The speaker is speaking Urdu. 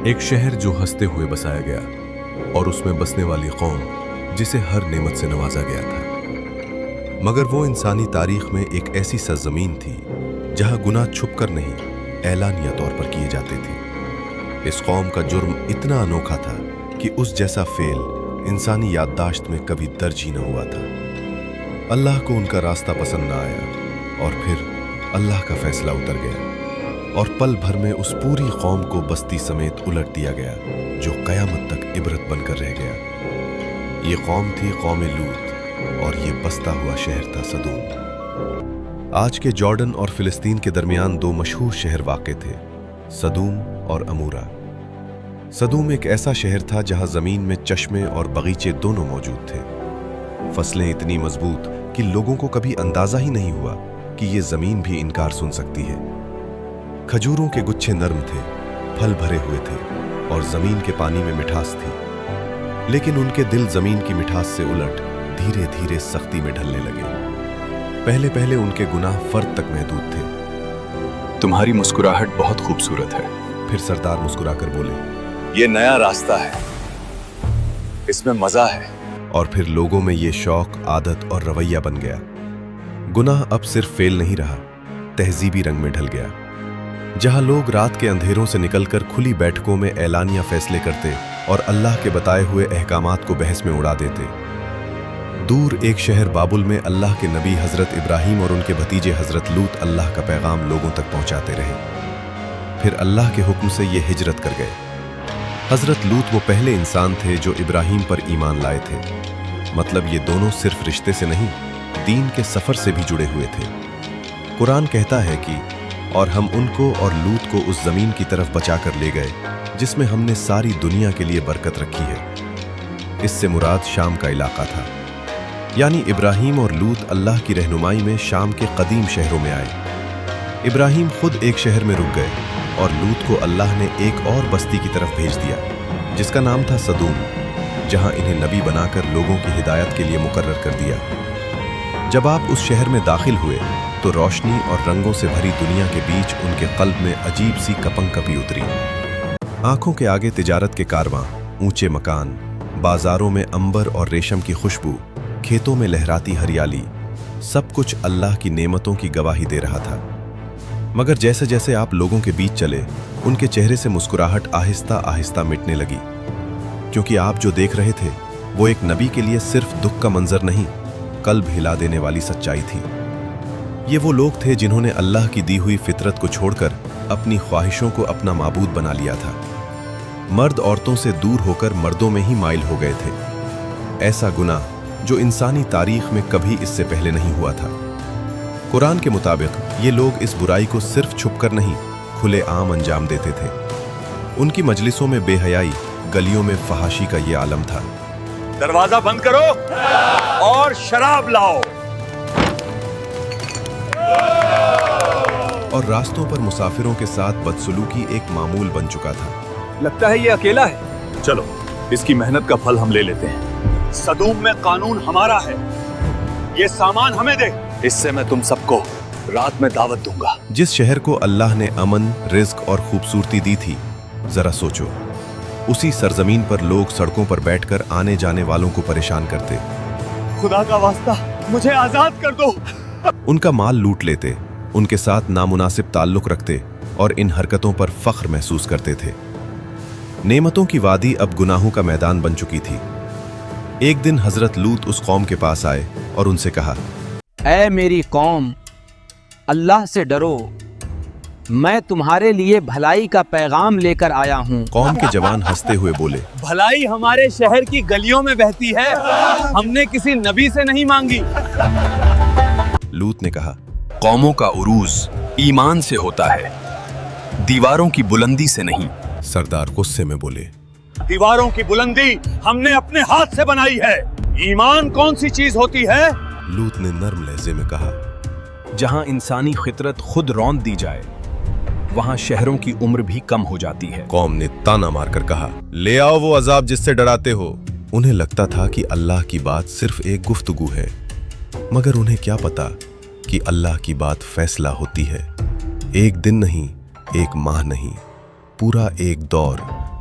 ایک شہر جو ہنستے ہوئے بسایا گیا اور اس میں بسنے والی قوم جسے ہر نعمت سے نوازا گیا تھا، مگر وہ انسانی تاریخ میں ایک ایسی سرزمین تھی جہاں گناہ چھپ کر نہیں اعلانیہ طور پر کیے جاتے تھے۔ اس قوم کا جرم اتنا انوکھا تھا کہ اس جیسا فعل انسانی یادداشت میں کبھی درج ہی نہ ہوا تھا۔ اللہ کو ان کا راستہ پسند نہ آیا اور پھر اللہ کا فیصلہ اتر گیا اور پل بھر میں اس پوری قوم کو بستی سمیت الٹ دیا گیا جو قیامت تک عبرت بن کر رہ گیا۔ یہ قوم تھی قوم لوط اور یہ بستا ہوا شہر تھا سدوم۔ آج کے جارڈن اور فلسطین کے درمیان دو مشہور شہر واقع تھے، سدوم اور عمورہ۔ سدوم ایک ایسا شہر تھا جہاں زمین میں چشمے اور باغیچے دونوں موجود تھے، فصلیں اتنی مضبوط کہ لوگوں کو کبھی اندازہ ہی نہیں ہوا کہ یہ زمین بھی انکار سن سکتی ہے۔ کھجوروں کے گچھے نرم تھے، پھل بھرے ہوئے تھے اور زمین کے پانی میں مٹھاس تھی، لیکن ان کے دل زمین کی مٹھاس سے الٹ دھیرے دھیرے سختی میں ڈھلنے لگے۔ پہلے پہلے ان کے گناہ فرد تک محدود تھے۔ تمہاری مسکراہٹ بہت خوبصورت ہے۔ پھر سردار مسکرا کر بولے، یہ نیا راستہ ہے، اس میں مزہ ہے۔ اور پھر لوگوں میں یہ شوق، عادت اور رویہ بن گیا۔ گناہ اب صرف فعل نہیں رہا، تہذیبی رنگ میں ڈھل گیا۔ جہاں لوگ رات کے اندھیروں سے نکل کر کھلی بیٹھکوں میں اعلانیہ فیصلے کرتے اور اللہ کے بتائے ہوئے احکامات کو بحث میں اڑا دیتے، دور ایک شہر بابل میں اللہ کے نبی حضرت ابراہیم اور ان کے بھتیجے حضرت لوط اللہ کا پیغام لوگوں تک پہنچاتے رہے۔ پھر اللہ کے حکم سے یہ ہجرت کر گئے۔ حضرت لوط وہ پہلے انسان تھے جو ابراہیم پر ایمان لائے تھے، مطلب یہ دونوں صرف رشتے سے نہیں، دین کے سفر سے بھی جڑے ہوئے تھے۔ قرآن کہتا ہے کہ اور ہم ان کو اور لوط کو اس زمین کی طرف بچا کر لے گئے جس میں ہم نے ساری دنیا کے لیے برکت رکھی ہے۔ اس سے مراد شام کا علاقہ تھا، یعنی ابراہیم اور لوط اللہ کی رہنمائی میں شام کے قدیم شہروں میں آئے۔ ابراہیم خود ایک شہر میں رک گئے اور لوط کو اللہ نے ایک اور بستی کی طرف بھیج دیا جس کا نام تھا سدوم، جہاں انہیں نبی بنا کر لوگوں کی ہدایت کے لیے مقرر کر دیا۔ جب آپ اس شہر میں داخل ہوئے تو روشنی اور رنگوں سے بھری دنیا کے بیچ ان کے قلب میں عجیب سی کپن کپی اتری۔ آنکھوں کے آگے تجارت کے کارواں، اونچے مکان، بازاروں میں عنبر اور ریشم کی خوشبو، کھیتوں میں لہراتی ہریالی، سب کچھ اللہ کی نعمتوں کی گواہی دے رہا تھا۔ مگر جیسے جیسے آپ لوگوں کے بیچ چلے، ان کے چہرے سے مسکراہٹ آہستہ آہستہ مٹنے لگی، کیونکہ آپ جو دیکھ رہے تھے وہ ایک نبی کے لیے صرف دکھ کا منظر نہیں، قلب ہلا دینے والی سچائی تھی۔ یہ وہ لوگ تھے جنہوں نے اللہ کی دی ہوئی فطرت کو چھوڑ کر اپنی خواہشوں کو اپنا معبود بنا لیا تھا۔ مرد عورتوں سے دور ہو کر مردوں میں ہی مائل ہو گئے تھے۔ ایسا گناہ جو انسانی تاریخ میں کبھی اس سے پہلے نہیں ہوا تھا۔ قرآن کے مطابق یہ لوگ اس برائی کو صرف چھپ کر نہیں، کھلے عام انجام دیتے تھے۔ ان کی مجلسوں میں بے حیائی، گلیوں میں فحاشی کا یہ عالم تھا۔ دروازہ بند کرو اور شراب لاؤ۔ اور راستوں پر مسافروں کے ساتھ بدسلوکی ایک معمول بن چکا تھا۔ لگتا ہے یہ اکیلا ہے۔ چلو اس کی محنت کا پھل ہم لے لیتے ہیں۔ سدوم میں قانون ہمارا ہے، یہ سامان ہمیں دے، اس سے میں تم سب کو رات میں دعوت دوں گا۔ جس شہر کو اللہ نے امن، رزق اور خوبصورتی دی تھی، ذرا سوچو، اسی سرزمین پر لوگ سڑکوں پر بیٹھ کر آنے جانے والوں کو پریشان کرتے، خدا کا واسطہ مجھے آزاد کر دو۔ ان کا مال لوٹ لیتے، ان کے ساتھ نامناسب تعلق رکھتے اور ان حرکتوں پر فخر محسوس کرتے تھے۔ نعمتوں کی وادی اب گناہوں کا میدان بن چکی تھی۔ ایک دن حضرت لوط اس قوم کے پاس آئے اور ان سے کہا، اے میری قوم، اللہ سے ڈرو، میں تمہارے لیے بھلائی کا پیغام لے کر آیا ہوں۔ قوم کے جوان ہنستے ہوئے بولے، بھلائی ہمارے شہر کی گلیوں میں بہتی ہے، ہم نے کسی نبی سے نہیں مانگی۔ لوط نے کہا، قوموں کا عروج ایمان سے ہوتا ہے، دیواروں کی بلندی سے نہیں۔ سردار غصے میں بولے، دیواروں کی بلندی ہم نے اپنے ہاتھ سے بنائی ہے، ایمان کون سی چیز ہوتی ہے؟ لوط نے نرم لہجے میں کہا، جہاں انسانی فطرت خود روند دی جائے وہاں شہروں کی عمر بھی کم ہو جاتی ہے۔ قوم نے تانا مار کر کہا، لے آؤ وہ عذاب جس سے ڈراتے ہو۔ انہیں لگتا تھا کہ اللہ کی بات صرف ایک گفتگو ہے، مگر انہیں کیا پتا کہ اللہ کی بات فیصلہ ہوتی ہے۔ ایک دن نہیں، ایک ماہ نہیں، پورا ایک دور